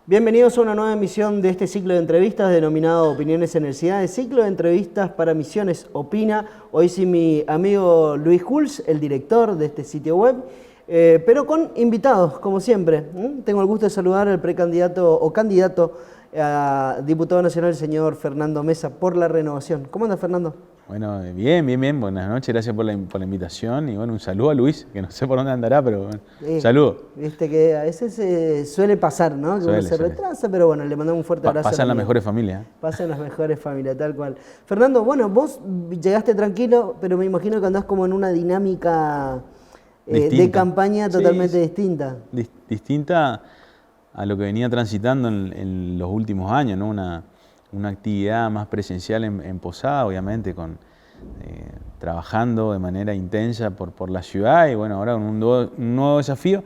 Bienvenidos a una nueva emisión de este ciclo de entrevistas denominado Opiniones en el CIDAD, ciclo de entrevistas para Misiones Opina. Hoy sí mi amigo Luis Hulz, el director de este sitio web, pero con invitados, como siempre. Tengo el gusto de saludar al precandidato o candidato a diputado nacional, el señor Fernando Mesa, por la Renovación. ¿Cómo anda, Fernando? Bueno, bien. Buenas noches, gracias por la invitación. Y bueno, un saludo a Luis, que no sé por dónde andará, pero bueno, un saludo. Viste que a veces suele pasar, ¿no? Que uno se retrasa, pero bueno, le mandamos un fuerte abrazo. Pasan las mejores familias. Pasan las mejores familias, tal cual. Fernando, bueno, vos llegaste tranquilo, pero me imagino que andás como en una dinámica de campaña totalmente distinta. Distinta a lo que venía transitando en los últimos años, ¿no? Una actividad más presencial en Posada, obviamente, trabajando de manera intensa por la ciudad y bueno, ahora con un nuevo desafío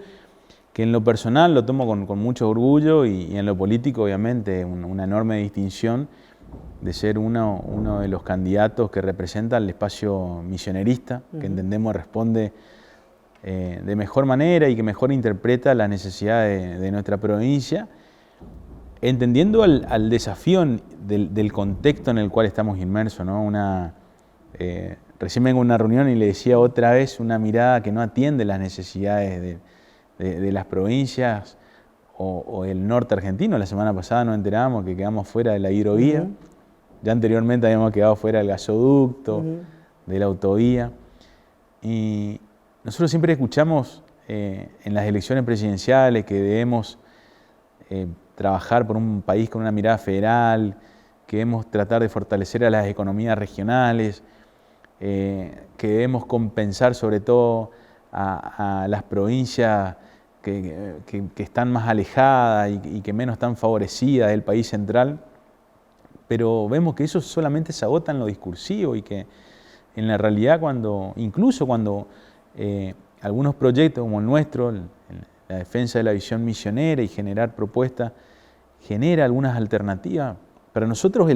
que en lo personal lo tomo con mucho orgullo y en lo político, obviamente, una enorme distinción de ser uno de los candidatos que representa el espacio misionerista, que entendemos responde de mejor manera y que mejor interpreta las necesidades de nuestra provincia, entendiendo al desafío del contexto en el cual estamos inmersos, ¿no? Recién vengo a una reunión y le decía otra vez una mirada que no atiende las necesidades de las provincias o el norte argentino. La semana pasada nos enterábamos que quedamos fuera de la hidrovía, ya anteriormente habíamos quedado fuera del gasoducto, de la autovía. Y nosotros siempre escuchamos en las elecciones presidenciales que debemos trabajar por un país con una mirada federal, que debemos tratar de fortalecer a las economías regionales, que debemos compensar sobre todo a las provincias que están más alejadas y que menos están favorecidas del país central, pero vemos que eso solamente se agota en lo discursivo y que en la realidad incluso cuando algunos proyectos como el nuestro, la defensa de la visión misionera y generar propuestas, genera algunas alternativas. Para nosotros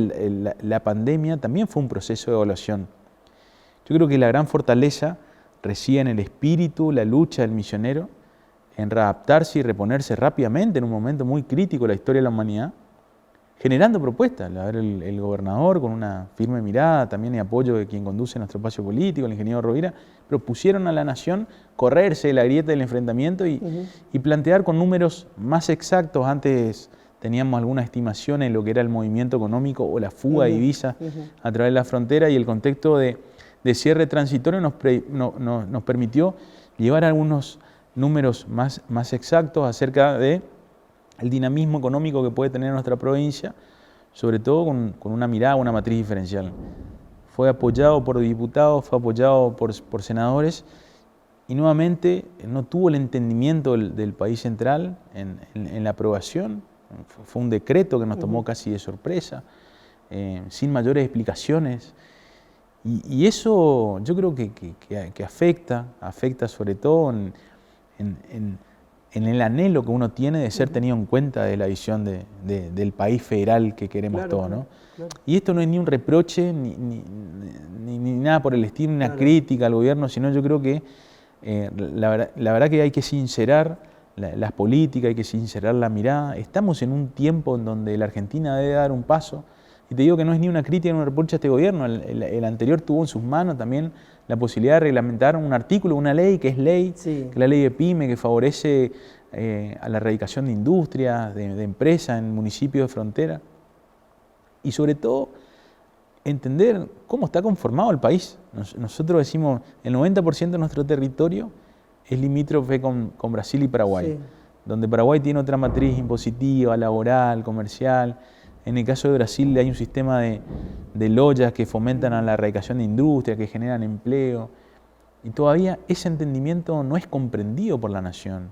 la pandemia también fue un proceso de evaluación. Yo creo que la gran fortaleza reside en el espíritu, la lucha del misionero, en readaptarse y reponerse rápidamente en un momento muy crítico de la historia de la humanidad, generando propuestas. El gobernador, con una firme mirada, también y apoyo de quien conduce nuestro espacio político, el ingeniero Rovira, propusieron a la nación correrse de la grieta del enfrentamiento y plantear con números más exactos. Antes teníamos alguna estimación en lo que era el movimiento económico o la fuga de divisas a través de la frontera, y el contexto de cierre transitorio nos permitió llevar algunos números más exactos acerca de el dinamismo económico que puede tener nuestra provincia, sobre todo con una mirada, una matriz diferencial. Fue apoyado por diputados, fue apoyado por senadores y nuevamente no tuvo el entendimiento del país central en la aprobación. Fue un decreto que nos tomó casi de sorpresa, sin mayores explicaciones. Y eso yo creo que afecta sobre todo en el anhelo que uno tiene de ser tenido en cuenta de la visión del país federal que queremos todos, ¿no? Claro. Y esto no es ni un reproche, ni nada por el estilo, ni una crítica al gobierno, sino yo creo que la verdad que hay que sincerar las políticas, hay que sincerar la mirada. Estamos en un tiempo en donde la Argentina debe dar un paso, y te digo que no es ni una crítica ni un reproche a este gobierno. El anterior tuvo en sus manos también la posibilidad de reglamentar un artículo, una ley que es ley, que es la ley de PYME, que favorece a la erradicación de industrias, de empresas en municipios de frontera. Y sobre todo, entender cómo está conformado el país. Nosotros decimos, el 90% de nuestro territorio es limítrofe con Brasil y Paraguay, donde Paraguay tiene otra matriz impositiva, laboral, comercial. En el caso de Brasil hay un sistema de loyas que fomentan a la erradicación de industria, que generan empleo, y todavía ese entendimiento no es comprendido por la nación.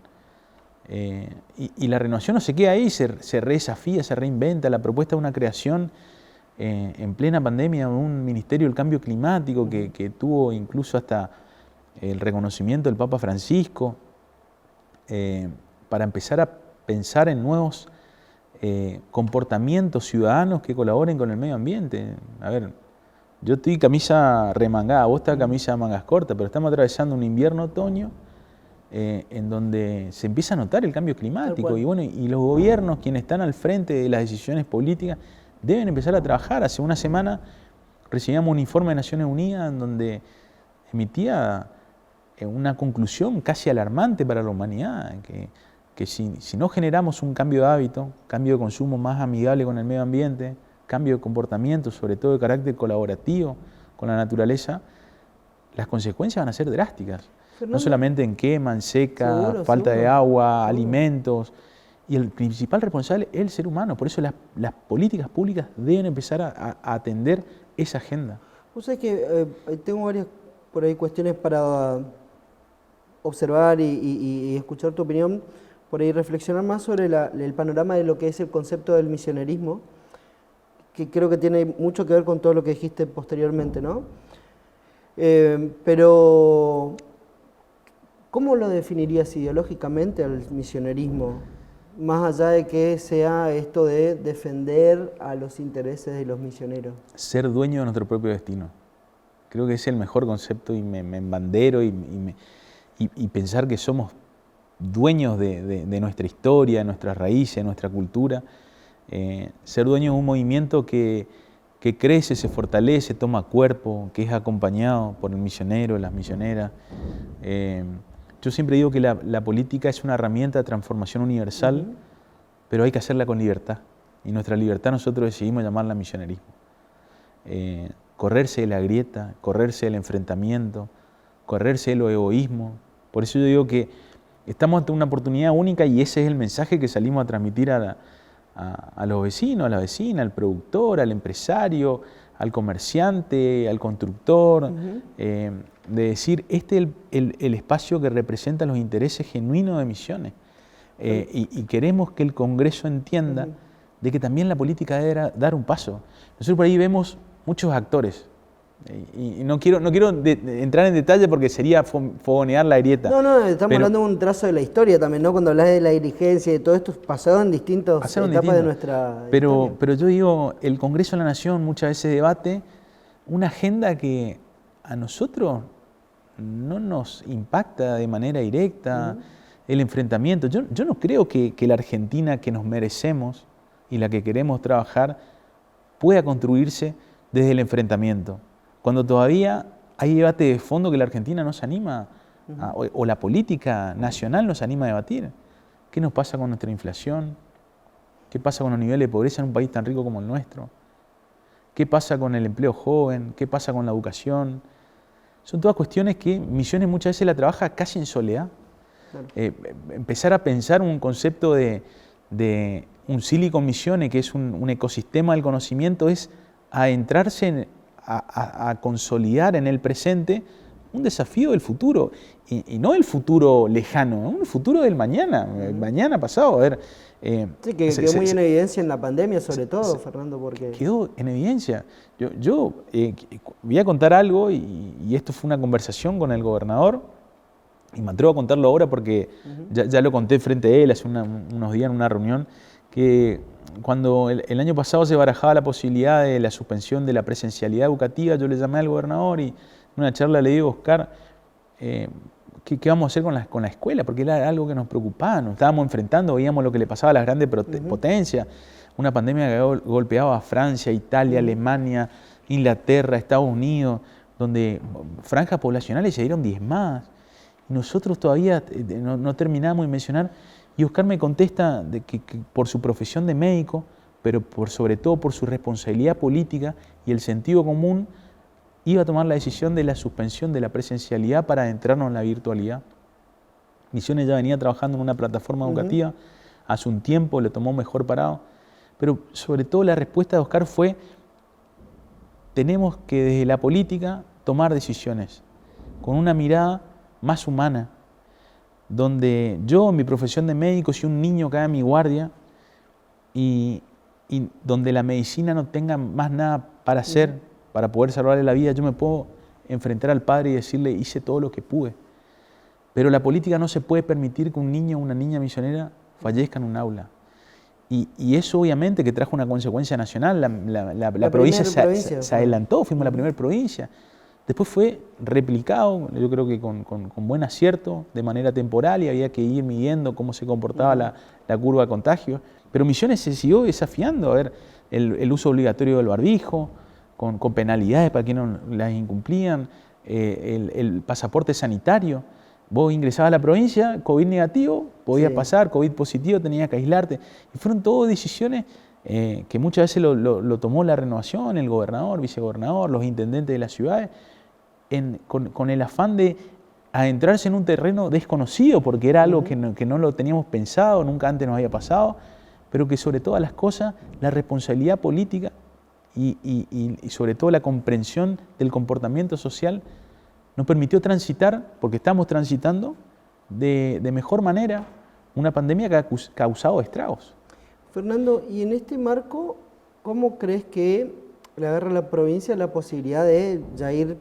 Y la renovación no se queda ahí, se redesafía, se reinventa. La propuesta de una creación en plena pandemia de un Ministerio del Cambio Climático que tuvo incluso hasta el reconocimiento del Papa Francisco, para empezar a pensar en nuevos comportamientos ciudadanos que colaboren con el medio ambiente. A ver, Yo estoy camisa remangada, vos estás camisa de mangas cortas, pero estamos atravesando un invierno-otoño en donde se empieza a notar el cambio climático. Y bueno, y los gobiernos, quienes están al frente de las decisiones políticas, deben empezar a trabajar. Hace una semana recibíamos un informe de Naciones Unidas en donde emitía una conclusión casi alarmante para la humanidad, que si no generamos un cambio de hábito, cambio de consumo más amigable con el medio ambiente, cambio de comportamiento, sobre todo de carácter colaborativo con la naturaleza, las consecuencias van a ser drásticas. Fernando, no solamente en quema, en seca, falta de agua, alimentos. Y el principal responsable es el ser humano. Por eso las políticas públicas deben empezar a atender esa agenda. Vos sabés que tengo varias por ahí cuestiones para observar y escuchar tu opinión, por ahí reflexionar más sobre el panorama de lo que es el concepto del misionerismo, que creo que tiene mucho que ver con todo lo que dijiste posteriormente, ¿no? Pero, ¿cómo lo definirías ideológicamente al misionerismo? Más allá de que sea esto de defender a los intereses de los misioneros. Ser dueño de nuestro propio destino. Creo que es el mejor concepto y me embandero y pensar que somos dueños de nuestra historia, de nuestras raíces, de nuestra cultura. Ser dueño de un movimiento que crece, se fortalece, toma cuerpo, que es acompañado por el misionero, las misioneras. Yo siempre digo que la política es una herramienta de transformación universal, pero hay que hacerla con libertad. Y nuestra libertad nosotros decidimos llamarla misionerismo. Correrse de la grieta, correrse del enfrentamiento, correrse de los egoísmos. Por eso yo digo que estamos ante una oportunidad única y ese es el mensaje que salimos a transmitir a los vecinos, a la vecina, al productor, al empresario, al comerciante, al constructor, de decir, este es el espacio que representa los intereses genuinos de Misiones. Y queremos que el Congreso entienda de que también la política debe dar un paso. Nosotros por ahí vemos muchos actores, y no quiero entrar en detalle porque sería fogonear la grieta. No, estamos hablando de un trazo de la historia también, ¿no? Cuando hablas de la dirigencia y de todo esto, pasado en distintas etapas de nuestra historia. Pero yo digo, el Congreso de la Nación muchas veces debate una agenda que a nosotros no nos impacta de manera directa, el enfrentamiento. Yo no creo que la Argentina que nos merecemos y la que queremos trabajar pueda construirse desde el enfrentamiento. Cuando todavía hay debate de fondo que la Argentina no se anima, o la política nacional no se anima a debatir. ¿Qué nos pasa con nuestra inflación? ¿Qué pasa con los niveles de pobreza en un país tan rico como el nuestro? ¿Qué pasa con el empleo joven? ¿Qué pasa con la educación? Son todas cuestiones que Misiones muchas veces la trabaja casi en soledad. Claro. Empezar a pensar un concepto de un Silicon Misiones, que es un ecosistema del conocimiento, es adentrarse a consolidar en el presente un desafío del futuro, y no el futuro lejano, un futuro del mañana, mañana pasado. A ver, sí, que quedó muy en evidencia en la pandemia, sobre todo, Fernando, porque... Quedó en evidencia. Yo voy a contar algo, y esto fue una conversación con el gobernador, y me atrevo a contarlo ahora porque ya lo conté frente a él hace unos días en una reunión, que cuando el año pasado se barajaba la posibilidad de la suspensión de la presencialidad educativa, yo le llamé al gobernador y en una charla le digo, Oscar, ¿qué vamos a hacer con la escuela? Porque era algo que nos preocupaba, nos estábamos enfrentando, veíamos lo que le pasaba a las grandes potencias, una pandemia que golpeaba a Francia, Italia, Alemania, Inglaterra, Estados Unidos, donde franjas poblacionales se dieron diezmadas. Y nosotros todavía no terminamos de mencionar. Y Oscar me contesta de que por su profesión de médico, pero sobre todo por su responsabilidad política y el sentido común, iba a tomar la decisión de la suspensión de la presencialidad para adentrarnos en la virtualidad. Misiones ya venía trabajando en una plataforma educativa hace un tiempo, le tomó mejor parado, pero sobre todo la respuesta de Oscar fue: tenemos que desde la política tomar decisiones con una mirada más humana, donde yo, en mi profesión de médico, si un niño cae en mi guardia y donde la medicina no tenga más nada para hacer, para poder salvarle la vida, yo me puedo enfrentar al padre y decirle, hice todo lo que pude. Pero la política no se puede permitir que un niño o una niña misionera fallezca en un aula. Y eso obviamente que trajo una consecuencia nacional. La provincia se adelantó, fuimos la primera provincia. Después fue replicado, yo creo que con buen acierto, de manera temporal, y había que ir midiendo cómo se comportaba la curva de contagio. Pero Misiones se siguió desafiando, a ver, el uso obligatorio del barbijo, con penalidades para quienes no las incumplían, el pasaporte sanitario. Vos ingresabas a la provincia, COVID negativo, podías pasar, COVID positivo, tenías que aislarte. Y fueron todas decisiones que muchas veces lo tomó la renovación, el gobernador, vicegobernador, los intendentes de las ciudades, con el afán de adentrarse en un terreno desconocido, porque era algo que no lo teníamos pensado, nunca antes nos había pasado, pero que sobre todas las cosas, la responsabilidad política y sobre todo la comprensión del comportamiento social nos permitió transitar, porque estamos transitando de mejor manera una pandemia que ha causado estragos. Fernando, y en este marco, ¿cómo crees que le agarra a la provincia la posibilidad de ya ir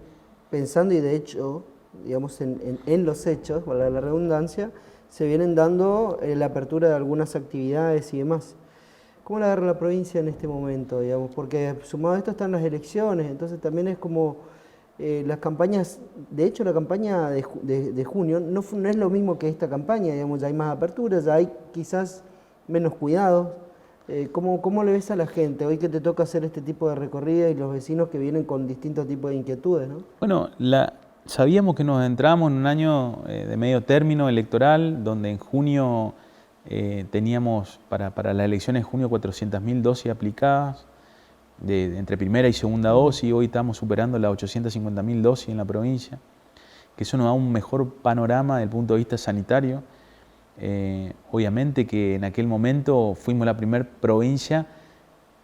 pensando, y de hecho, digamos, en los hechos, valga la redundancia, se vienen dando la apertura de algunas actividades y demás? ¿Cómo le agarra la provincia en este momento, digamos? Porque sumado a esto están las elecciones, entonces también es como las campañas, de hecho la campaña de junio no es lo mismo que esta campaña, digamos, ya hay más aperturas, ya hay quizás menos cuidados. ¿Cómo le ves a la gente hoy que te toca hacer este tipo de recorrida y los vecinos que vienen con distintos tipos de inquietudes, ¿no? Bueno, sabíamos que nos entramos en un año de medio término electoral, donde en junio teníamos para las elecciones de junio 400.000 dosis aplicadas, entre primera y segunda dosis. Hoy estamos superando las 850.000 dosis en la provincia, que eso nos da un mejor panorama desde el punto de vista sanitario. Obviamente que en aquel momento fuimos la primera provincia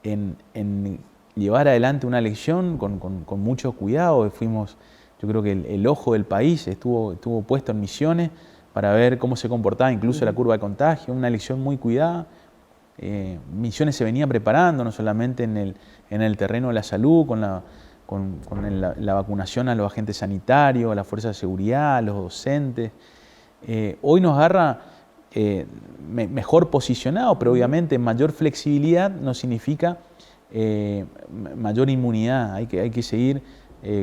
en llevar adelante una elección con mucho cuidado. Yo creo que el ojo del país estuvo puesto en Misiones para ver cómo se comportaba incluso la curva de contagio, una elección muy cuidada. Misiones se venía preparando no solamente en el terreno de la salud, con la vacunación a los agentes sanitarios, a la fuerza de seguridad, a los docentes. Hoy nos agarra mejor posicionado, pero obviamente mayor flexibilidad no significa mayor inmunidad. Hay que seguir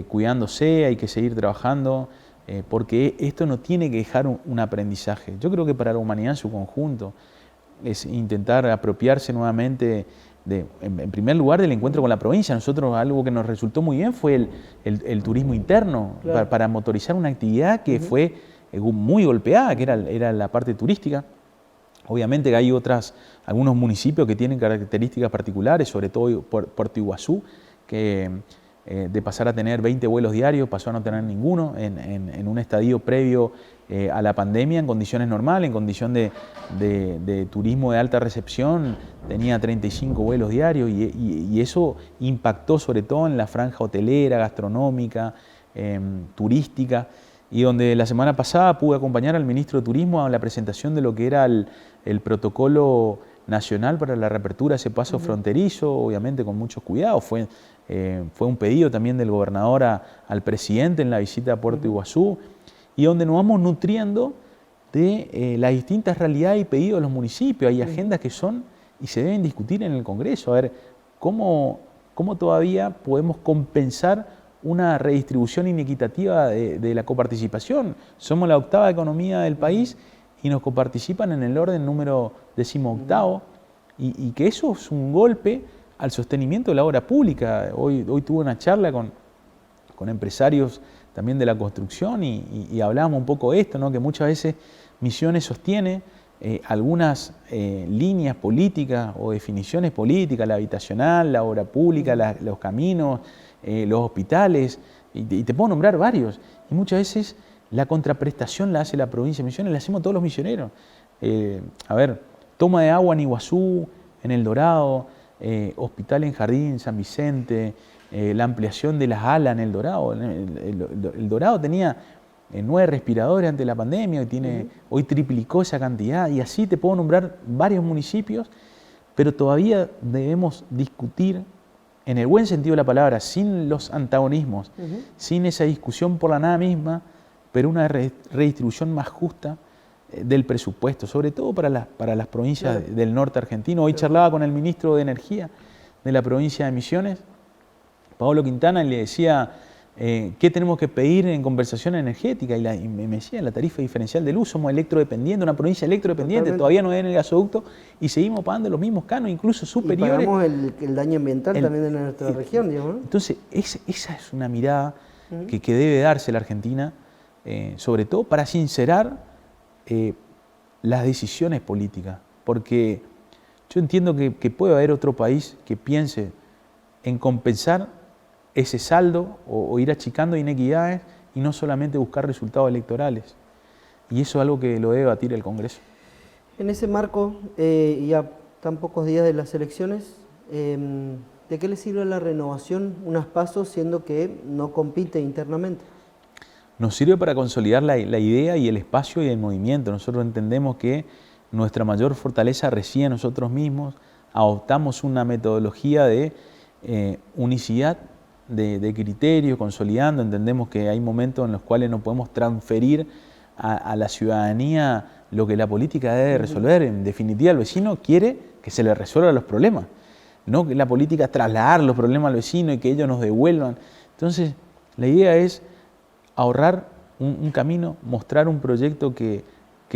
cuidándose, hay que seguir trabajando, porque esto no tiene que dejar un aprendizaje. Yo creo que para la humanidad en su conjunto es intentar apropiarse nuevamente en primer lugar del encuentro con la provincia. Nosotros algo que nos resultó muy bien fue el turismo interno, claro, para motorizar una actividad que fue muy golpeada, que era la parte turística. Obviamente que hay algunos municipios que tienen características particulares, sobre todo Puerto Iguazú, que de pasar a tener 20 vuelos diarios pasó a no tener ninguno en un estadio previo a la pandemia, en condiciones normales, en condición de turismo de alta recepción, tenía 35 vuelos diarios y eso impactó sobre todo en la franja hotelera, gastronómica, turística, y donde la semana pasada pude acompañar al ministro de Turismo a la presentación de lo que era el protocolo nacional para la reapertura de ese paso fronterizo, obviamente con mucho cuidado. Fue un pedido también del gobernador al presidente en la visita a Puerto Iguazú, y donde nos vamos nutriendo de las distintas realidades y pedidos de los municipios. Hay agendas que son y se deben discutir en el Congreso, a ver cómo todavía podemos compensar una redistribución inequitativa de la coparticipación. Somos la 8ª economía del país y nos coparticipan en el orden número 18º, y que eso es un golpe al sostenimiento de la obra pública. Hoy tuve una charla con empresarios también de la construcción y hablábamos un poco de esto, ¿no? Que muchas veces Misiones sostiene algunas líneas políticas o definiciones políticas, la habitacional, la obra pública, los caminos, los hospitales, y te puedo nombrar varios, y muchas veces la contraprestación la hace la provincia de Misiones, la hacemos todos los misioneros. Toma de agua en Iguazú, en El Dorado, hospital en Jardín, San Vicente, la ampliación de las alas en El Dorado. El Dorado tenía 9 respiradores ante la pandemia, hoy triplicó esa cantidad, y así te puedo nombrar varios municipios, pero todavía debemos discutir en el buen sentido de la palabra, sin los antagonismos, sin esa discusión por la nada misma, pero una redistribución más justa del presupuesto, sobre todo para las provincias Claro. del norte argentino. Hoy charlaba con el ministro de Energía de la provincia de Misiones, Paolo Quintana, y le decía qué tenemos que pedir en conversación energética, y me decía la tarifa diferencial de luz. Somos electrodependientes, una provincia electrodependiente. Totalmente. Todavía no hay en el gasoducto y seguimos pagando los mismos canos, incluso superiores. Y pagamos el daño ambiental también de nuestra región, digamos, ¿no? Entonces, esa es una mirada que debe darse la Argentina, sobre todo para sincerar las decisiones políticas, porque yo entiendo que puede haber otro país que piense en compensar ese saldo o ir achicando inequidades y no solamente buscar resultados electorales. Y eso es algo que lo debe debatir el Congreso. En ese marco, y a tan pocos días de las elecciones, ¿de qué le sirve la renovación unas pasos siendo que no compite internamente? Nos sirve para consolidar la idea y el espacio y el movimiento. Nosotros entendemos que nuestra mayor fortaleza reside en nosotros mismos. Adoptamos una metodología de unicidad de criterio, consolidando. Entendemos que hay momentos en los cuales no podemos transferir a la ciudadanía lo que la política debe resolver. En definitiva, el vecino quiere que se le resuelvan los problemas, no que la política trasladar los problemas al vecino y que ellos nos devuelvan. Entonces, la idea es ahorrar un camino, mostrar un proyecto que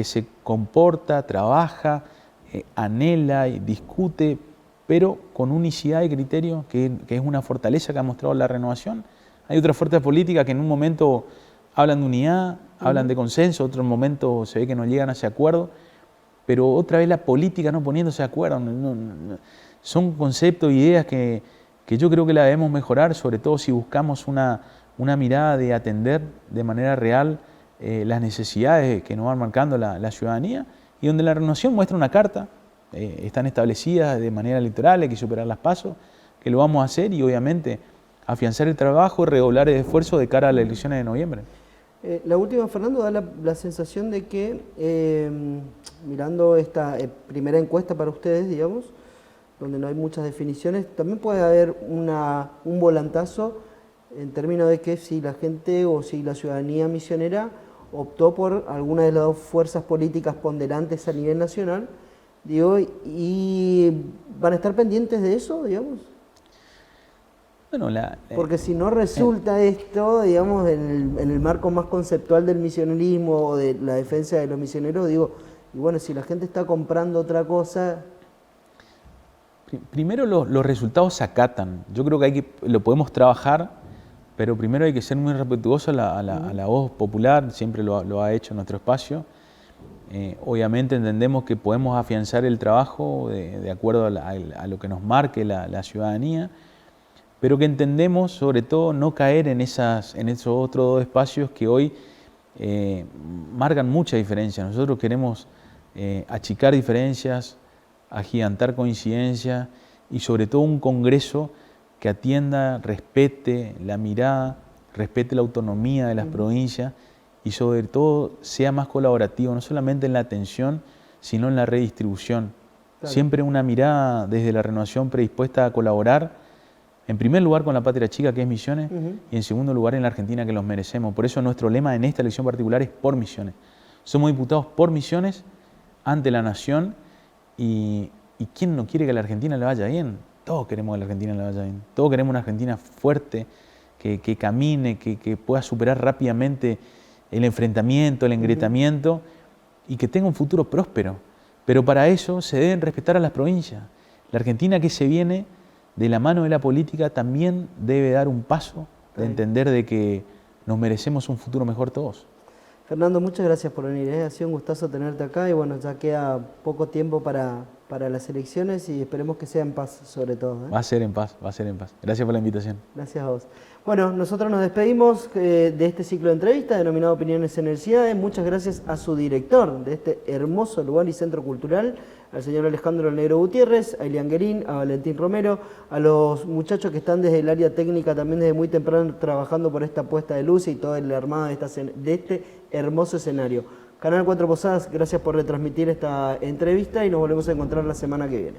se comporta, trabaja, anhela y discute, pero con unicidad de criterio, que es una fortaleza que ha mostrado la renovación. Hay otras fuerzas políticas que en un momento hablan de unidad, hablan de consenso, otro momento se ve que no llegan a ese acuerdo, pero otra vez la política no poniéndose de acuerdo. Son conceptos, ideas que yo creo que la debemos mejorar, sobre todo si buscamos una mirada de atender de manera real las necesidades que nos van marcando la ciudadanía, y donde la renovación muestra una carta, están establecidas de manera electoral, hay que superar las pasos, que lo vamos a hacer, y obviamente afianzar el trabajo y redoblar el esfuerzo de cara a las elecciones de noviembre. La última, Fernando, da la sensación de que, mirando esta primera encuesta para ustedes, digamos, donde no hay muchas definiciones, también puede haber un volantazo en términos de que si la gente o si la ciudadanía misionera optó por alguna de las dos fuerzas políticas ponderantes a nivel nacional, digo, y van a estar pendientes de eso, digamos. Bueno, porque si no resulta esto, digamos, en el marco más conceptual del misionerismo o de la defensa de los misioneros, digo, y bueno, si la gente está comprando otra cosa. Primero los resultados se acatan. Yo creo que lo podemos trabajar, pero primero hay que ser muy respetuoso a la voz popular, siempre lo ha hecho en nuestro espacio. Obviamente entendemos que podemos afianzar el trabajo de acuerdo a lo que nos marque la ciudadanía, pero que entendemos sobre todo no caer en esos otros dos espacios que hoy marcan mucha diferencia. Nosotros queremos achicar diferencias, agigantar coincidencias y sobre todo un Congreso que atienda, respete la mirada, respete la autonomía de las provincias y sobre todo sea más colaborativo, no solamente en la atención, sino en la redistribución. Claro. Siempre una mirada desde la renovación predispuesta a colaborar, en primer lugar con la patria chica que es Misiones y en segundo lugar en la Argentina que los merecemos. Por eso nuestro lema en esta elección particular es por Misiones. Somos diputados por Misiones ante la nación y ¿quién no quiere que a la Argentina le vaya bien? Todos queremos que a la Argentina le vaya bien. Todos queremos una Argentina fuerte, que camine, que pueda superar rápidamente el enfrentamiento, el engrietamiento y que tenga un futuro próspero. Pero para eso se deben respetar a las provincias. La Argentina que se viene de la mano de la política también debe dar un paso de entender de que nos merecemos un futuro mejor todos. Fernando, muchas gracias por venir. Ha sido un gustazo tenerte acá y bueno, ya queda poco tiempo para las elecciones y esperemos que sea en paz sobre todo. Va a ser en paz, va a ser en paz. Gracias por la invitación. Gracias a vos. Bueno, nosotros nos despedimos de este ciclo de entrevistas denominado Opiniones en Necesidades. Muchas gracias a su director de este hermoso lugar y centro cultural, al señor Alejandro Negro Gutiérrez, a Elian Guerín, a Valentín Romero, a los muchachos que están desde el área técnica también desde muy temprano trabajando por esta puesta de luz y todo el armado de este hermoso escenario. Canal 4 Posadas, gracias por retransmitir esta entrevista y nos volvemos a encontrar la semana que viene.